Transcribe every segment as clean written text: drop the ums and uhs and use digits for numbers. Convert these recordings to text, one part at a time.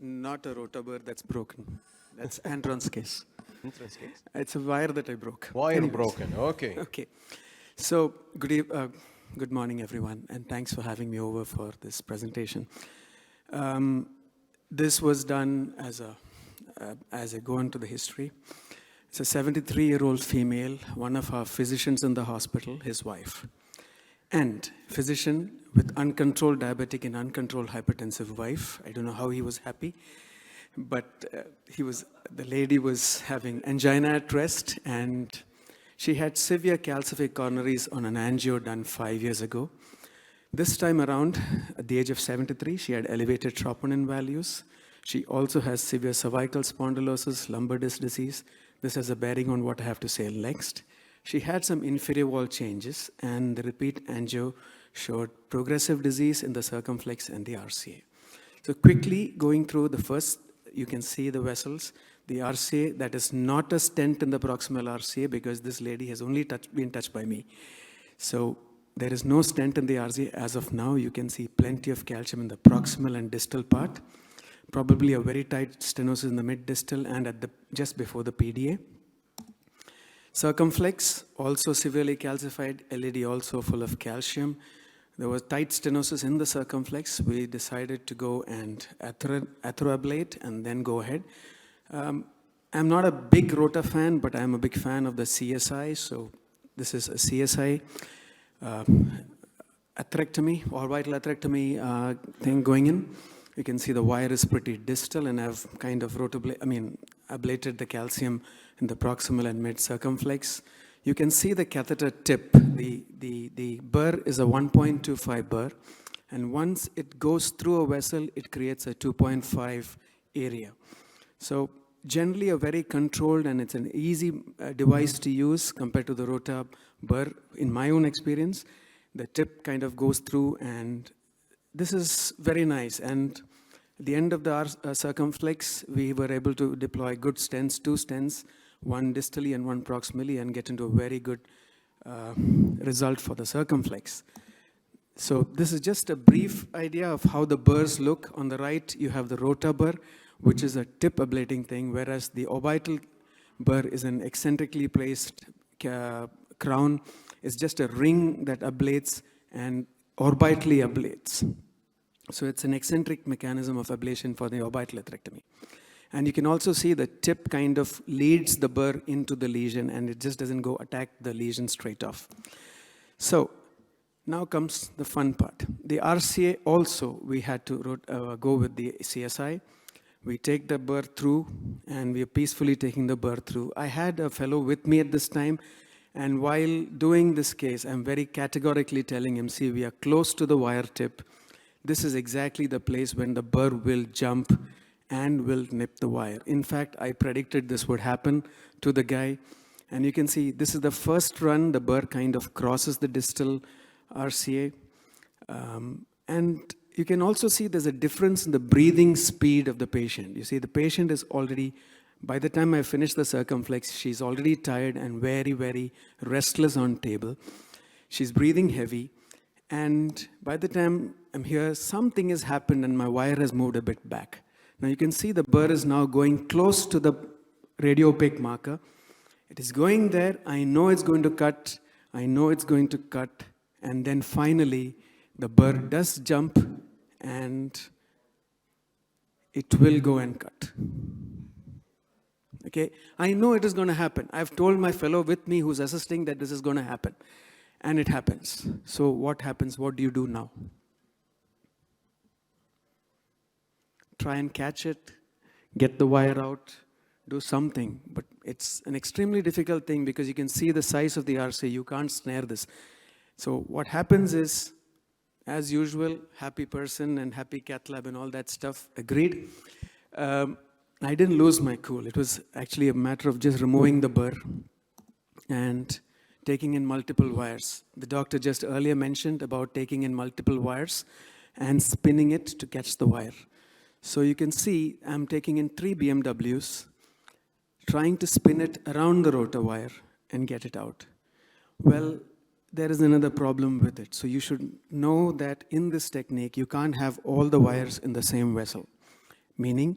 not a rotor that's broken. That's Antron's case. Antron's case? It's a wire that I broke. Wire broken, okay. Okay. So, good morning, everyone, and thanks for having me over for this presentation. This was done as I go into the history. It's a 73-year-old female, one of our physicians in the hospital, his wife. And physician with uncontrolled diabetic and uncontrolled hypertensive wife. I don't know how he was happy, but the lady was having angina at rest, and she had severe calcific coronaries on an angio done 5 years ago. This time around, at the age of 73, she had elevated troponin values. She also has severe cervical spondylosis, lumbar disc disease. This has a bearing on what I have to say next. She had some inferior wall changes, and the repeat angio showed progressive disease in the circumflex and the RCA. So quickly going through the first, you can see the vessels. The RCA, that is not a stent in the proximal RCA because this lady has only been touched by me. So there is no stent in the RCA as of now. You can see plenty of calcium in the proximal and distal part. Probably a very tight stenosis in the mid-distal and just before the PDA. Circumflex, also severely calcified, LED also full of calcium. There was tight stenosis in the circumflex. We decided to go and atheroablate and then go ahead. I'm not a big rota fan, but I'm a big fan of the CSI. So this is a CSI atherectomy, orbital atherectomy thing going in. You can see the wire is pretty distal, and I've kind of ablated the calcium in the proximal and mid circumflex. You can see the catheter tip. The burr is a 1.25 burr, and once it goes through a vessel, it creates a 2.5 area. So generally a very controlled, and it's an easy device to use compared to the rota burr. In my own experience, the tip kind of goes through, and this is very nice. And at the end of the circumflex, we were able to deploy good stents, 2 stents, one distally and one proximally, and get into a very good result for the circumflex. So this is just a brief idea of how the burrs look. On the right, you have the rota burr, which is a tip ablating thing, whereas the orbital burr is an eccentrically placed crown. It's just a ring that ablates and orbitally ablates. So it's an eccentric mechanism of ablation for the orbital atherectomy. And you can also see the tip kind of leads the burr into the lesion, and it just doesn't go attack the lesion straight off. So now comes the fun part. The RCA also, we had to go with the CSI. We take the burr through, and we are peacefully taking the burr through. I had a fellow with me at this time, and while doing this case, I'm very categorically telling him, see, we are close to the wire tip. This is exactly the place when the burr will jump and will nip the wire. In fact, I predicted this would happen to the guy. And you can see this is the first run. The burr kind of crosses the distal RCA. And you can also see there's a difference in the breathing speed of the patient. You see, the patient is already, by the time I finish the circumflex, she's already tired and very, very restless on table. She's breathing heavy. And by the time I'm here, something has happened and my wire has moved a bit back. Now you can see the burr is now going close to the radio-opaque marker. It is going there. I know it's going to cut. I know it's going to cut. And then finally, the burr does jump, and it will go and cut. Okay? I know it is going to happen. I've told my fellow with me who's assisting that this is going to happen. And it happens. So what happens? What do you do now? Try and catch it, get the wire out, do something. But it's an extremely difficult thing because you can see the size of the RCA. You can't snare this. So what happens is, as usual, happy person and happy cath lab and all that stuff, agreed. I didn't lose my cool. It was actually a matter of just removing the burr and taking in multiple wires. The doctor just earlier mentioned about taking in multiple wires and spinning it to catch the wire. So you can see I'm taking in 3 BMWs, trying to spin it around the rotor wire and get it out. Well, there is another problem with it. So you should know that in this technique, you can't have all the wires in the same vessel. Meaning,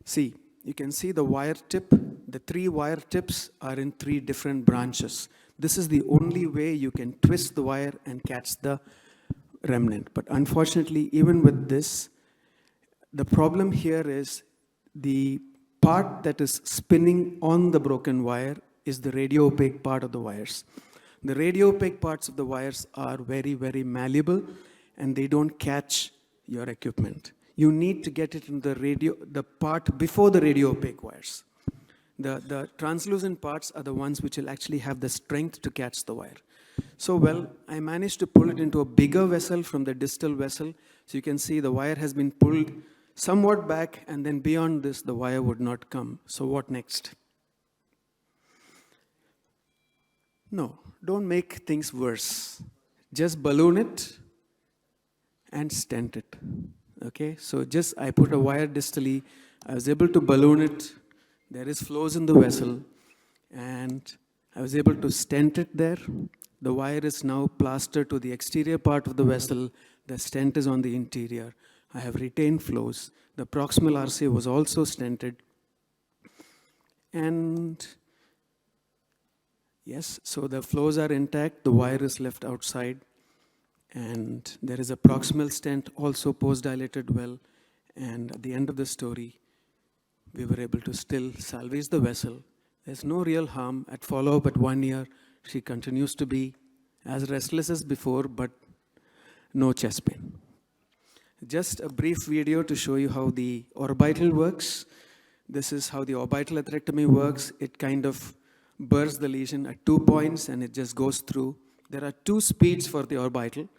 see, you can see the wire tip. The 3 wire tips are in 3 different branches. This is the only way you can twist the wire and catch the remnant. But unfortunately, even with this, the problem here is the part that is spinning on the broken wire is the radio-opaque part of the wires. The radio-opaque parts of the wires are very, very malleable, and they don't catch your equipment. You need to get it in the part before the radio-opaque wires. The translucent parts are the ones which will actually have the strength to catch the wire. So, well, I managed to pull it into a bigger vessel from the distal vessel. So you can see the wire has been pulled somewhat back, and then beyond this, the wire would not come. So what next? No, don't make things worse. Just balloon it and stent it. Okay, so I put a wire distally. I was able to balloon it. There is flows in the vessel, and I was able to stent it there. The wire is now plastered to the exterior part of the vessel. The stent is on the interior. I have retained flows. The proximal RCA was also stented. And yes, so the flows are intact. The wire is left outside. And there is a proximal stent also post-dilated well. And at the end of the story, we were able to still salvage the vessel. There's no real harm. At follow-up at 1 year, she continues to be as restless as before, but no chest pain. Just a brief video to show you how the orbital works. This is how the orbital atherectomy works. It kind of bursts the lesion at 2 points, and it just goes through. There are 2 speeds for the orbital.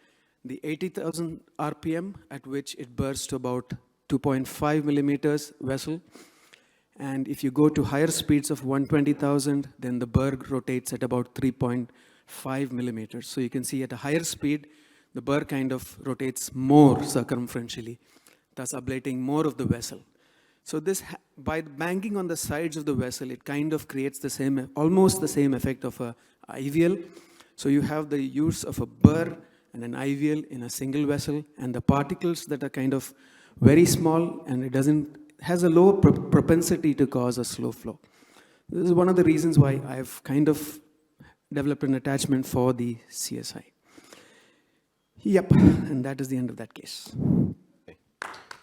The 80,000 RPM, at which it bursts to about 2.5 millimeters vessel. And if you go to higher speeds of 120,000, then the burr rotates at about 3.5 millimeters. So you can see at a higher speed, the burr kind of rotates more circumferentially, thus ablating more of the vessel. So this, by banging on the sides of the vessel, it kind of creates the same, almost the same effect of a IVL. So you have the use of a burr and an IVL in a single vessel, and the particles that are kind of very small, and it has a low propensity to cause a slow flow. This is one of the reasons why I've kind of developed an attachment for the CSI. Yep, and that is the end of that case.